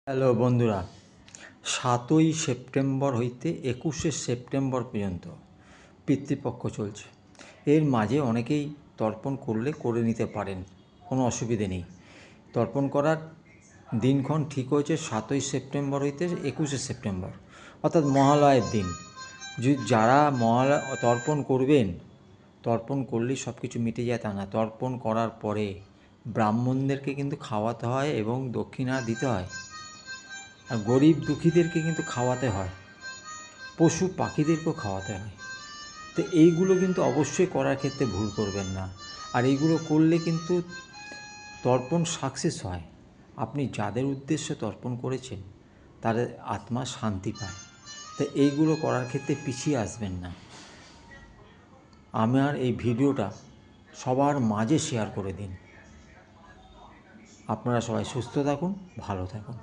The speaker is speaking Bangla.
হ্যালো বন্ধুরা, 7ই সেপ্টেম্বর হইতে 21শে সেপ্টেম্বর পর্যন্ত পিতৃপক্ষ চলছে। এর মাঝে অনেকেই তর্পণ করলে করে নিতে পারেন, কোনো অসুবিধে নেই। তর্পণ করার দিনক্ষণ ঠিক হয়েছে 7ই সেপ্টেম্বর হইতে 21শে সেপ্টেম্বর, অর্থাৎ মহালয়ের দিন। যারা তর্পণ করবেন, তর্পণ করলেই সব কিছু মিটে যায় তা না। তর্পণ করার পরে ব্রাহ্মণদেরকে কিন্তু খাওয়াতে হয় এবং দক্ষিণা দিতে হয়। আর গরিব দুঃখীদেরকে কিন্তু খাওয়াতে হয়, পশু পাখিদেরকেও খাওয়াতে হয়। তো এইগুলো কিন্তু অবশ্যই করার ক্ষেত্রে ভুল করবেন না। আর এইগুলো করলে কিন্তু তর্পণ সাকসেস হয়। আপনি যাদের উদ্দেশ্যে তর্পণ করেছেন তাদের আত্মা শান্তি পায়। তো এইগুলো করার ক্ষেত্রে পিছিয়ে আসবেন না। আমার এই ভিডিওটা সবার মাঝে শেয়ার করে দিন। আপনারা সবাই সুস্থ থাকুন, ভালো থাকুন।